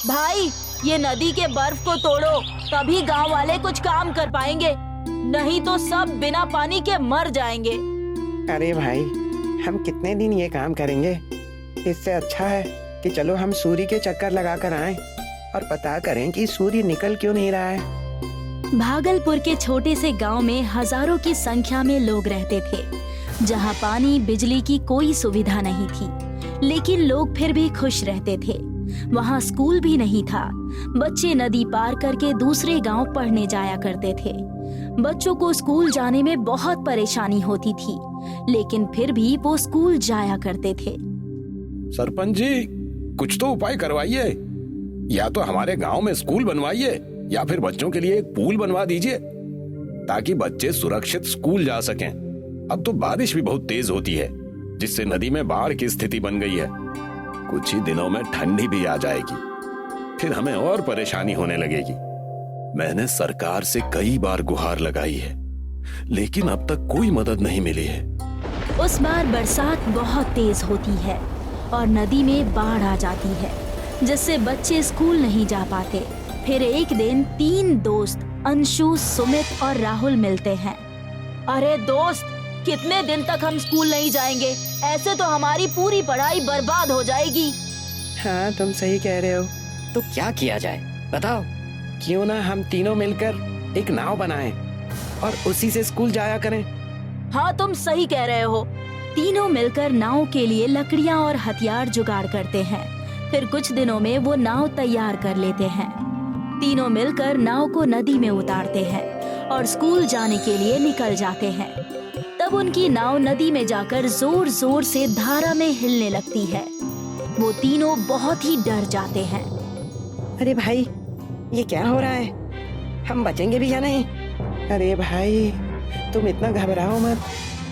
भाई, ये नदी के बर्फ को तोड़ो, तभी गांव वाले कुछ काम कर पाएंगे, नहीं तो सब बिना पानी के मर जाएंगे। अरे भाई, हम कितने दिन ये काम करेंगे? इससे अच्छा है कि चलो हम सूर्य के चक्कर लगा कर आए और पता करें कि सूर्य निकल क्यों नहीं रहा है। भागलपुर के छोटे से गांव में हजारों की संख्या में लोग रहते थे, जहां पानी बिजली की कोई सुविधा नहीं थी, लेकिन लोग फिर भी खुश रहते थे। वहां स्कूल भी नहीं था। बच्चे नदी पार करके दूसरे गांव पढ़ने जाया करते थे। बच्चों को स्कूल जाने में बहुत परेशानी होती थी, लेकिन फिर भी वो स्कूल जाया करते थे। सरपंच जी, कुछ तो उपाय करवाइए। या तो हमारे गांव में स्कूल बनवाइए या फिर बच्चों के लिए एक पूल बनवा दीजिए, ताकि बच्चे सुरक्षित स्कूल जा सकें। अब तो बारिश भी बहुत तेज होती है, जिससे नदी में बाढ़ की स्थिति बन गई है। कुछ ही दिनों में ठंडी भी आ जाएगी, फिर हमें और परेशानी होने लगेगी। मैंने सरकार से कई बार गुहार लगाई है, लेकिन अब तक कोई मदद नहीं मिली है। उस बार बरसात बहुत तेज होती है और नदी में बाढ़ आ जाती है, जिससे बच्चे स्कूल नहीं जा पाते। फिर एक दिन 3 दोस्त अंशु, सुमित और राहुल मिलते हैं। अरे दोस्त, कितने दिन तक हम स्कूल नहीं जाएंगे? ऐसे तो हमारी पूरी पढ़ाई बर्बाद हो जाएगी। हाँ, तुम सही कह रहे हो। तो क्या किया जाए, बताओ। क्यों ना हम तीनों मिलकर एक नाव बनाएं और उसी से स्कूल जाया करें। हाँ, तुम सही कह रहे हो। तीनों मिलकर नाव के लिए लकड़ियाँ और हथियार जुगाड़ करते हैं। फिर कुछ दिनों में वो नाव तैयार कर लेते हैं। तीनों मिलकर नाव को नदी में उतारते हैं और स्कूल जाने के लिए निकल जाते हैं। तब उनकी नाव नदी में जाकर जोर जोर से धारा में हिलने लगती है। वो तीनों बहुत ही डर जाते हैं। अरे भाई, ये क्या हो रहा है? हम बचेंगे भी या नहीं? अरे भाई, तुम इतना घबराओ मत,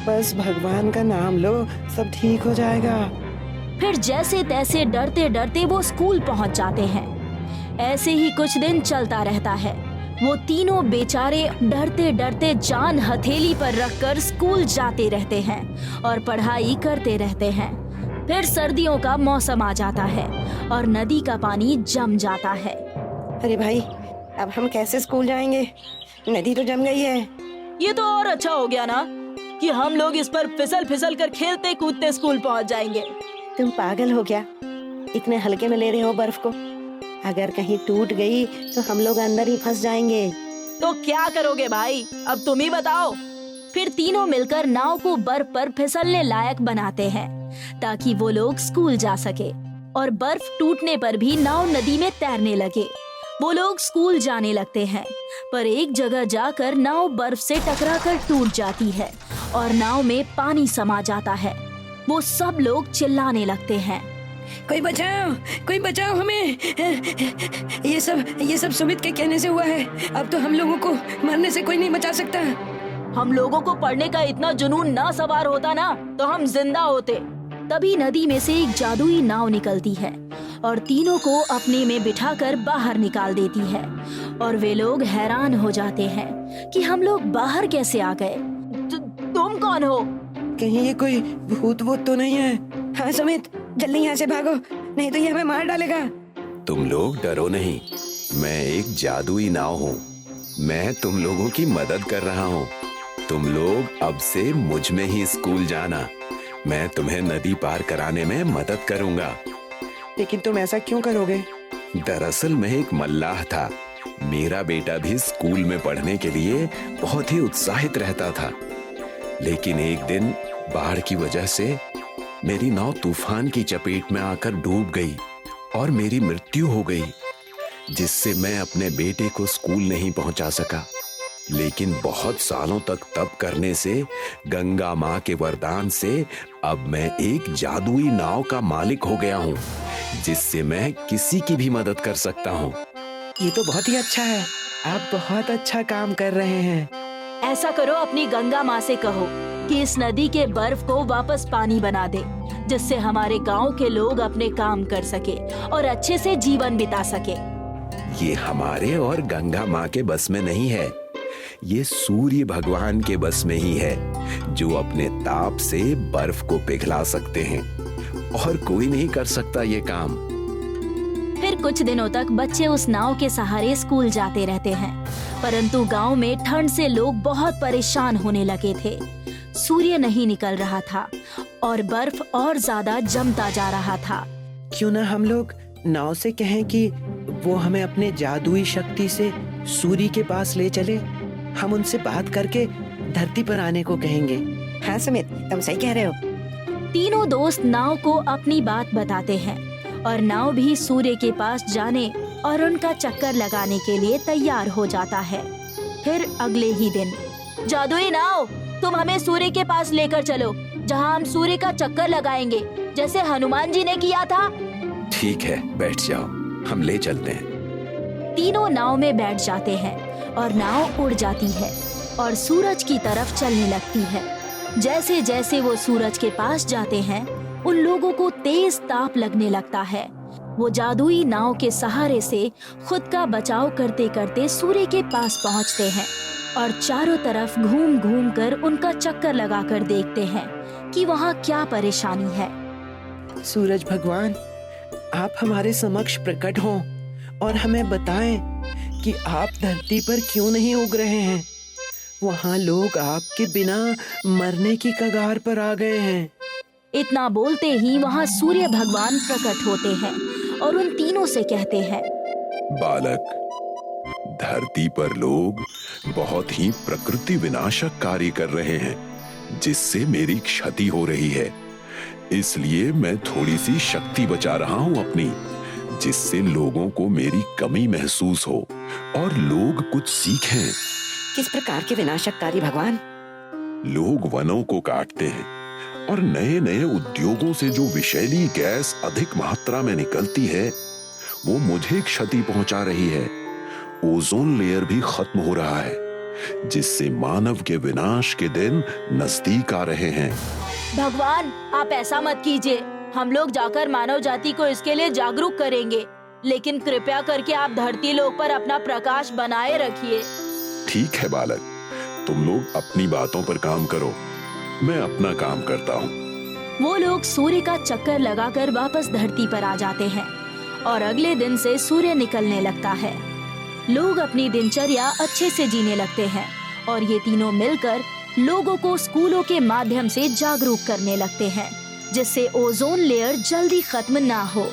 बस भगवान का नाम लो, सब ठीक हो जाएगा। फिर जैसे तैसे डरते डरते वो स्कूल पहुंच जाते हैं। ऐसे ही कुछ दिन चलता रहता है। वो तीनों बेचारे डरते डरते जान हथेली पर रखकर स्कूल जाते रहते हैं और पढ़ाई करते रहते हैं। फिर सर्दियों का मौसम आ जाता है और नदी का पानी जम जाता है। अरे भाई, अब हम कैसे स्कूल जाएंगे? नदी तो जम गई है। ये तो और अच्छा हो गया ना कि हम लोग इस पर फिसल फिसल कर खेलते कूदते स्कूल पहुंच जाएंगे। तुम पागल हो क्या? इतने हल्के में ले रहे हो बर्फ को? अगर कहीं टूट गई तो हम लोग अंदर ही फंस जाएंगे। तो क्या करोगे भाई, अब तुम ही बताओ। फिर तीनों मिलकर नाव को बर्फ पर फिसलने लायक बनाते हैं, ताकि वो लोग स्कूल जा सके। और बर्फ टूटने पर भी नाव नदी में तैरने लगे। वो लोग स्कूल जाने लगते हैं, पर एक जगह जाकर नाव बर्फ से टकराकर टूट जाती है और नाव में पानी समा जाता है। वो सब लोग चिल्लाने लगते हैं, कोई बचाओ हमें। ये सब सुमित के कहने से हुआ है। अब तो हम लोगों को मरने से कोई नहीं बचा सकता। हम लोगों को पढ़ने का इतना जुनून ना सवार होता ना, तो हम जिंदा होते। तभी नदी में से एक जादुई नाव निकलती है और तीनों को अपने में बिठाकर बाहर निकाल देती है। और वे लोग हैरान हो जाते हैं कि हम लोग बाहर कैसे आ गए। तुम कौन हो? कहीं ये कोई भूत वूत तो नहीं है? हाँ सुमित, जल्दी यहाँ से भागो, नहीं तो ये हमें मार डालेगा। तुम लोग डरो नहीं, मैं एक जादुई नाव हूँ। मैं तुम लोगों की मदद कर रहा हूँ। तुम लोग अब से मुझ में ही स्कूल जाना। मैं तुम्हें नदी पार कराने में मदद करूँगा। लेकिन तुम ऐसा क्यों करोगे? दरअसल मैं एक मल्लाह था। मेरा बेटा भी स्कूल में पढ़ने के लिए बहुत ही उत्साहित रहता था, लेकिन एक दिन बाढ़ की वजह से मेरी नाव तूफान की चपेट में आकर डूब गई और मेरी मृत्यु हो गई, जिससे मैं अपने बेटे को स्कूल नहीं पहुंचा सका। लेकिन बहुत सालों तक तप करने से, गंगा माँ के वरदान से अब मैं एक जादुई नाव का मालिक हो गया हूँ, जिससे मैं किसी की भी मदद कर सकता हूँ। ये तो बहुत ही अच्छा है। आप बहुत अच्छा काम कर रहे हैं। ऐसा करो, अपनी गंगा माँ से कहो कि इस नदी के बर्फ को वापस पानी बना दे, जिससे हमारे गांव के लोग अपने काम कर सके और अच्छे से जीवन बिता सके। ये हमारे और गंगा माँ के बस में नहीं है, ये सूर्य भगवान के बस में ही है, जो अपने ताप से बर्फ को पिघला सकते हैं और कोई नहीं कर सकता ये काम। फिर कुछ दिनों तक बच्चे उस नाव के सहारे स्कूल जाते रहते हैं, परंतु गांव में ठंड से लोग बहुत परेशान होने लगे थे। सूर्य नहीं निकल रहा था और बर्फ और ज्यादा जमता जा रहा था। क्यों ना हम लोग नाव से कहें कि वो हमें अपने जादुई शक्ति से सूर्य के पास ले चले। हम उनसे बात करके धरती पर आने को कहेंगे। हाँ सुमित, तुम सही कह रहे हो। तीनों दोस्त नाव को अपनी बात बताते हैं और नाव भी सूर्य के पास जाने और उनका चक्कर लगाने के लिए तैयार हो जाता है। फिर अगले ही दिन, जादुई नाव, तुम हमें सूर्य के पास लेकर चलो, जहां हम सूर्य का चक्कर लगाएंगे, जैसे हनुमान जी ने किया था। ठीक है, बैठ जाओ, हम ले चलते हैं। तीनों नाव में बैठ जाते हैं और नाव उड़ जाती है और सूरज की तरफ चलने लगती है। जैसे जैसे वो सूरज के पास जाते हैं, उन लोगों को तेज ताप लगने लगता है। वो जादुई नाव के सहारे से खुद का बचाव करते करते सूर्य के पास पहुंचते हैं और चारों तरफ घूम घूम कर उनका चक्कर लगाकर देखते हैं कि वहाँ क्या परेशानी है। सूरज भगवान, आप हमारे समक्ष प्रकट हों और हमें बताएं कि आप धरती पर क्यों नहीं उग रहे हैं। वहाँ लोग आपके बिना मरने की कगार पर आ गए हैं। इतना बोलते ही वहाँ सूर्य भगवान प्रकट होते हैं और उन तीनों से कहते हैं, बालक, धरती पर लोग बहुत ही प्रकृति विनाशक कार्य कर रहे हैं, जिससे मेरी क्षति हो रही है। इसलिए मैं थोड़ी सी शक्ति बचा रहा हूं अपनी, जिससे लोगों को मेरी कमी महसूस हो और लोग कुछ सीखें। किस प्रकार के विनाशकारी भगवान? लोग वनों को काटते हैं और नए नए उद्योगों से जो विषैली गैस अधिक मात्रा में निकलती है, वो मुझे क्षति पहुंचा रही है। ओजोन लेयर भी खत्म हो रहा है, जिससे मानव के विनाश के दिन नजदीक आ रहे हैं। भगवान, आप ऐसा मत कीजिए। हम लोग जाकर मानव जाति को इसके लिए जागरूक करेंगे, लेकिन कृपया करके आप धरती लोक पर अपना प्रकाश बनाए रखिए। ठीक है बालक, तुम लोग अपनी बातों पर काम करो, मैं अपना काम करता हूँ। वो लोग सूर्य का चक्कर लगाकर वापस धरती पर आ जाते हैं और अगले दिन से सूर्य निकलने लगता है। लोग अपनी दिनचर्या अच्छे से जीने लगते हैं और ये तीनों मिलकर लोगों को स्कूलों के माध्यम से जागरूक करने लगते हैं, जिससे ओजोन लेयर जल्दी खत्म ना हो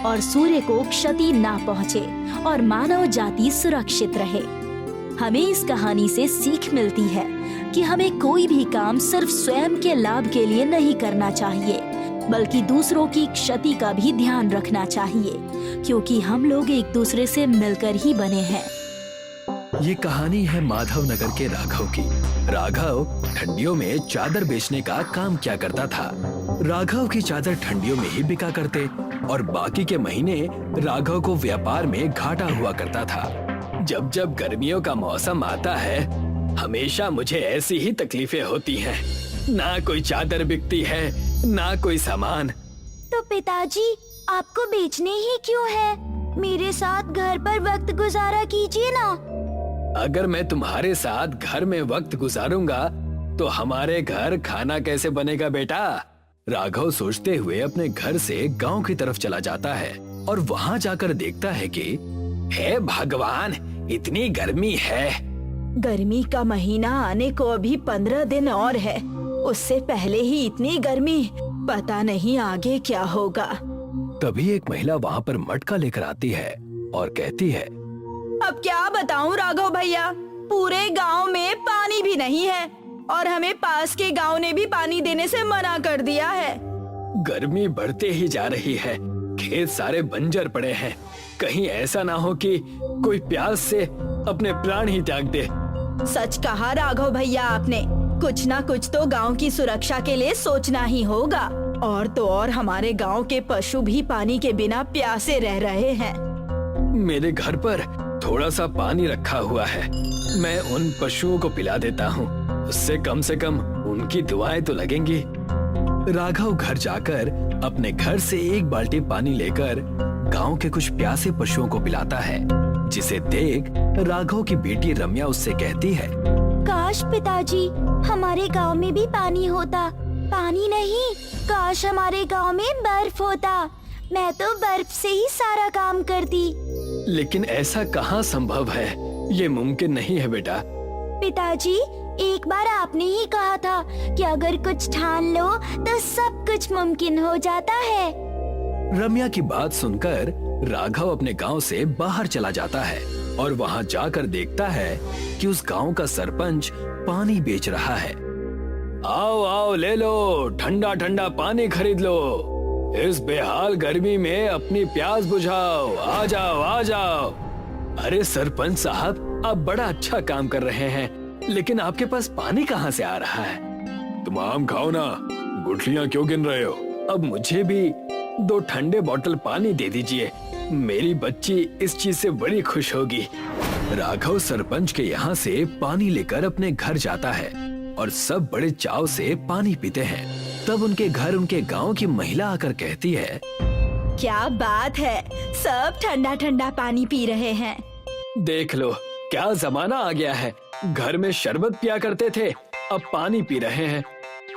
और सूर्य को क्षति ना पहुँचे और मानव जाति सुरक्षित रहे। हमें इस कहानी से सीख मिलती है कि हमें कोई भी काम सिर्फ स्वयं के लाभ के लिए नहीं करना चाहिए, बल्कि दूसरों की क्षति का भी ध्यान रखना चाहिए, क्योंकि हम लोग एक दूसरे से मिलकर ही बने हैं। ये कहानी है माधव नगर के राघव की। राघव ठंडियों में चादर बेचने का काम किया करता था। राघव की चादर ठंडियों में ही बिका करते और बाकी के महीने राघव को व्यापार में घाटा हुआ करता था। जब जब गर्मियों का मौसम आता है, हमेशा मुझे ऐसी ही तकलीफें होती हैं। ना कोई चादर बिकती है, ना कोई सामान। तो पिताजी, आपको बेचने ही क्यों है? मेरे साथ घर पर वक्त गुजारा कीजिए ना। अगर मैं तुम्हारे साथ घर में वक्त गुजारूंगा तो हमारे घर खाना कैसे बनेगा बेटा? राघव सोचते हुए अपने घर से गांव की तरफ चला जाता है और वहां जाकर देखता है कि हे भगवान, इतनी गर्मी है। गर्मी का महीना आने को अभी 15 दिन और है, उससे पहले ही इतनी गर्मी, पता नहीं आगे क्या होगा। तभी एक महिला वहाँ पर मटका लेकर आती है और कहती है, अब क्या बताऊं राघव भैया, पूरे गांव में पानी भी नहीं है और हमें पास के गांव ने भी पानी देने से मना कर दिया है। गर्मी बढ़ते ही जा रही है, खेत सारे बंजर पड़े हैं। कहीं ऐसा ना हो कि कोई प्यास से अपने प्राण ही त्याग दे। सच कहा राघव भैया आपने, कुछ ना कुछ तो गांव की सुरक्षा के लिए सोचना ही होगा। और तो और हमारे गांव के पशु भी पानी के बिना प्यासे रह रहे हैं। मेरे घर पर थोड़ा सा पानी रखा हुआ है, मैं उन पशुओं को पिला देता हूँ, उससे कम से कम उनकी दुआएं तो लगेंगी। राघव घर जाकर अपने घर से एक बाल्टी पानी लेकर गांव के कुछ प्यासे पशुओं को पिलाता है, जिसे देख राघव की बेटी रम्या उससे कहती है, काश पिताजी, हमारे गांव में भी पानी होता। पानी नहीं, काश हमारे गांव में बर्फ होता। मैं तो बर्फ से ही सारा काम करती। लेकिन ऐसा कहाँ संभव है, ये मुमकिन नहीं है बेटा। पिताजी, एक बार आपने ही कहा था कि अगर कुछ ठान लो तो सब कुछ मुमकिन हो जाता है। रम्या की बात सुनकर राघव अपने गांव से बाहर चला जाता है और वहां जाकर देखता है कि उस गांव का सरपंच पानी बेच रहा है। आओ आओ ले लो, ठंडा ठंडा पानी खरीद लो, इस बेहाल गर्मी में अपनी प्यास बुझाओ, आ जाओ आ जाओ। अरे सरपंच साहब, आप बड़ा अच्छा काम कर रहे हैं, लेकिन आपके पास पानी कहाँ से आ रहा है? तुम आम खाओ ना, गुठलियाँ क्यों गिन रहे हो? अब मुझे भी 2 ठंडे बोतल पानी दे दीजिए, मेरी बच्ची इस चीज से बड़ी खुश होगी। राघव सरपंच के यहाँ से पानी लेकर अपने घर जाता है और सब बड़े चाव से पानी पीते हैं। तब उनके घर उनके गांव की महिला आकर कहती है, क्या बात है, सब ठंडा ठंडा पानी पी रहे हैं। देख लो क्या जमाना आ गया है, घर में शरबत पिया करते थे, अब पानी पी रहे हैं।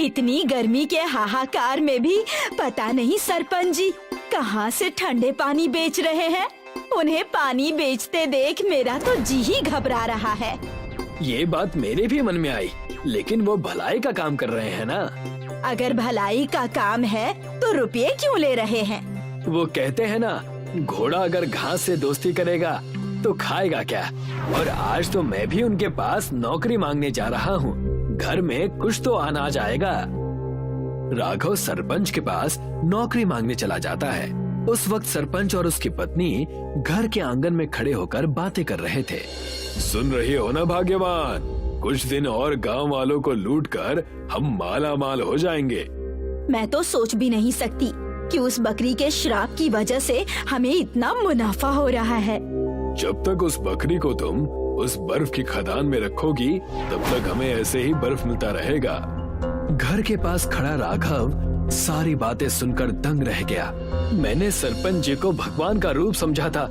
इतनी गर्मी के हाहाकार में भी पता नहीं सरपंच जी कहाँ से ठंडे पानी बेच रहे हैं। उन्हें पानी बेचते देख मेरा तो जी ही घबरा रहा है। ये बात मेरे भी मन में आई, लेकिन वो भलाई का काम कर रहे हैं ना। अगर भलाई का काम है तो रुपये क्यों ले रहे हैं? वो कहते हैं ना, घोड़ा अगर घास से दोस्ती करेगा तो खाएगा क्या। और आज तो मैं भी उनके पास नौकरी मांगने जा रहा हूँ, घर में कुछ तो आना जाएगा। राघव सरपंच के पास नौकरी मांगने चला जाता है। उस वक्त सरपंच और उसकी पत्नी घर के आंगन में खड़े होकर बातें कर रहे थे। सुन रही हो ना भाग्यवान, कुछ दिन और गांव वालों को लूटकर हम माला माल हो जाएंगे। मैं तो सोच भी नहीं सकती कि उस बकरी के श्राप की वजह से हमें इतना मुनाफा हो रहा है। जब तक उस बकरी को तुम उस बर्फ की खदान में रखोगी, तब तक हमें ऐसे ही बर्फ मिलता रहेगा। घर के पास खड़ा राघव सारी बातें सुनकर दंग रह गया। मैंने सरपंच जी को भगवान का रूप समझा था,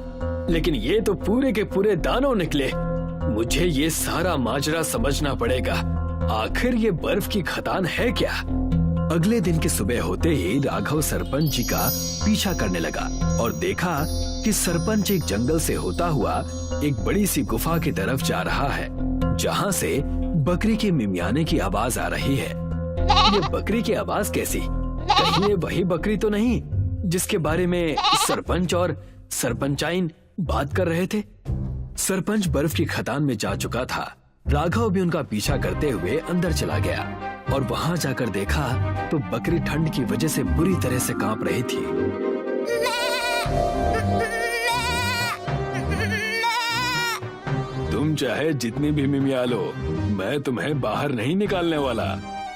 लेकिन ये तो पूरे के पूरे दानव निकले। मुझे ये सारा माजरा समझना पड़ेगा, आखिर ये बर्फ की खदान है क्या? अगले दिन की सुबह होते ही राघव सरपंच जी का पीछा करने लगा और देखा कि सरपंच एक जंगल से होता हुआ एक बड़ी सी गुफा की तरफ जा रहा है, जहाँ से बकरी के मिमियाने की आवाज आ रही है। ये बकरी की आवाज कैसी? कहीं ये वही बकरी तो नहीं जिसके बारे में सरपंच और सरपंचाइन बात कर रहे थे? सरपंच बर्फ की खदान में जा चुका था। राघव भी उनका पीछा करते हुए अंदर चला गया और वहाँ जाकर देखा तो बकरी ठंड की वजह से बुरी तरह से कांप रही थी। तुम चाहे जितनी भी मिमिया लो, मैं तुम्हें बाहर नहीं निकालने वाला।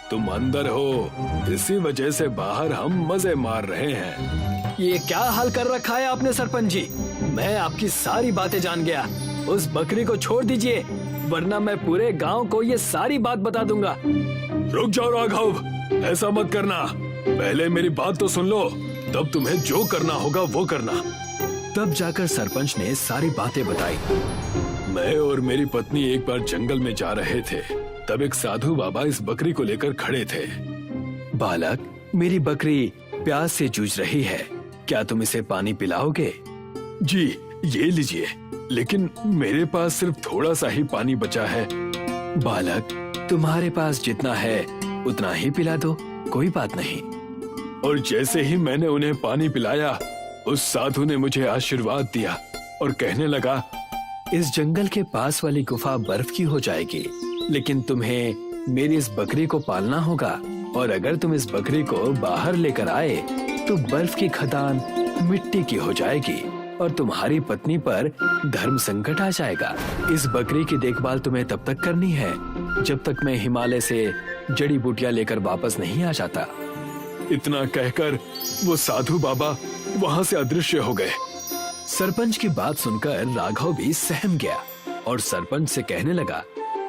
तुम अंदर हो, इसी वजह से बाहर हम मजे मार रहे हैं। ये क्या हाल कर रखा है आपने सरपंच जी? मैं आपकी सारी बातें जान गया। उस बकरी को छोड़ दीजिए, वरना मैं पूरे गांव को ये सारी बात बता दूंगा। रुक जाओ राघव, ऐसा मत करना, पहले मेरी बात तो सुन लो, तब तुम्हें जो करना होगा वो करना। तब जाकर सरपंच ने सारी बातें बताई। मैं और मेरी पत्नी एक बार जंगल में जा रहे थे, तब एक साधु बाबा इस बकरी को लेकर खड़े थे। बालक, मेरी बकरी प्यास से जूझ रही है, क्या तुम इसे पानी पिलाओगे? जी, ये लीजिए, लेकिन मेरे पास सिर्फ थोड़ा सा ही पानी बचा है। बालक, तुम्हारे पास जितना है उतना ही पिला दो, कोई बात नहीं। और जैसे ही मैंने उन्हें पानी पिलाया, उस साधु ने मुझे आशीर्वाद दिया और कहने लगा, इस जंगल के पास वाली गुफा बर्फ की हो जाएगी, लेकिन तुम्हें मेरी इस बकरी को पालना होगा, और अगर तुम इस बकरी को बाहर लेकर आए तो बर्फ की खदान मिट्टी की हो जाएगी और तुम्हारी पत्नी पर धर्म संकट आ जाएगा। इस बकरी की देखभाल तुम्हें तब तक करनी है जब तक मैं हिमालय से जड़ी बूटियां लेकर वापस नहीं आ जाता। इतना कहकर वो साधु बाबा वहाँ से अदृश्य हो गए। सरपंच की बात सुनकर राघव भी सहम गया और सरपंच से कहने लगा,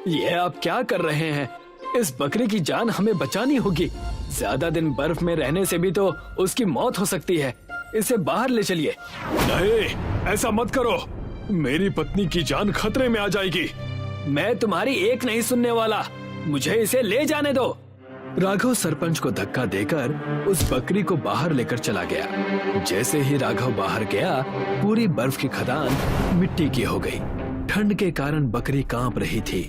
ये आप क्या कर रहे हैं? इस बकरी की जान हमें बचानी होगी। ज्यादा दिन बर्फ में रहने से भी तो उसकी मौत हो सकती है, इसे बाहर ले चलिए। नहीं, ऐसा मत करो, मेरी पत्नी की जान खतरे में आ जाएगी। मैं तुम्हारी एक नहीं सुनने वाला, मुझे इसे ले जाने दो। राघव सरपंच को धक्का देकर उस बकरी को बाहर लेकर चला गया। जैसे ही राघव बाहर गया, पूरी बर्फ की खदान मिट्टी की हो गई। ठंड के कारण बकरी कांप रही थी।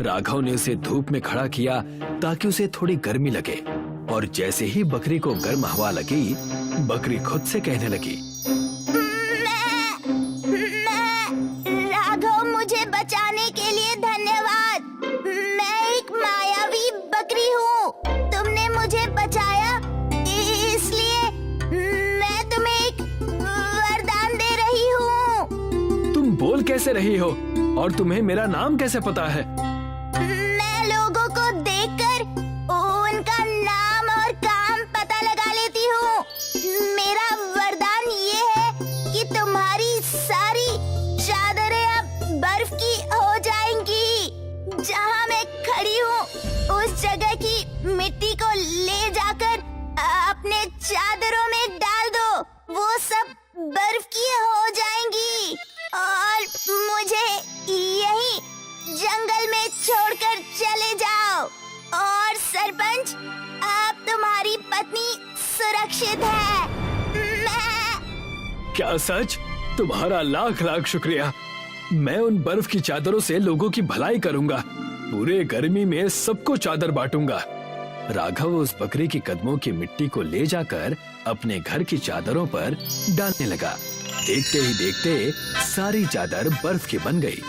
राघव ने उसे धूप में खड़ा किया ताकि उसे थोड़ी गर्मी लगे, और जैसे ही बकरी को गर्म हवा लगी, बकरी खुद से कहने लगी, राघव, मुझे बचाने के लिए धन्यवाद। मैं एक मायावी बकरी हूँ। तुमने मुझे बचाया, इसलिए मैं तुम्हें एक वरदान दे रही हूँ। तुम बोल कैसे रही हो और तुम्हें मेरा नाम कैसे पता है? मैं लोगों को देखकर उनका नाम और काम पता लगा लेती हूँ। मेरा वरदान ये है कि तुम्हारी सारी चादरें अब बर्फ की हो जाएंगी। जहाँ मैं खड़ी हूँ, उस जगह की मिट्टी को ले जाकर अपने चादरों में डाल दो। वो सब बर्फ की हो जाएंगी और मुझे यहीं जंगल में छोड़कर चले जाओ। और सरपंच, अब तुम्हारी पत्नी सुरक्षित है। मैं क्या सच? तुम्हारा लाख लाख शुक्रिया। मैं उन बर्फ की चादरों से लोगों की भलाई करूंगा। पूरे गर्मी में सबको चादर बांटूंगा। राघव उस बकरी की कदमों की मिट्टी को ले जाकर अपने घर की चादरों पर डालने लगा। देखते ही देखते सारी चादर बर्फ की बन गई।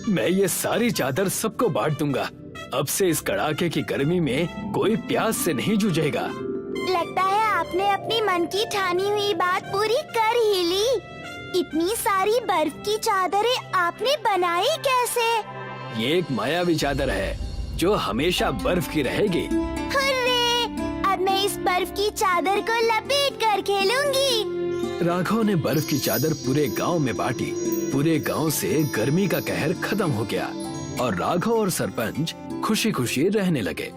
मैं ये सारी चादर सबको बांट दूंगा। अब से इस कड़ाके की गर्मी में कोई प्यास से नहीं जूझेगा। लगता है आपने अपनी मन की ठानी हुई बात पूरी कर ही ली। इतनी सारी बर्फ की चादरें आपने बनाई कैसे? ये एक मायावी चादर है जो हमेशा बर्फ की रहेगी। हुर्रे! अब मैं इस बर्फ की चादर को लपेट कर खेलूंगी। राघव ने बर्फ की चादर पूरे गांव में बांटी। पूरे गांव से गर्मी का कहर खत्म हो गया और राघव और सरपंच खुशी खुशी रहने लगे।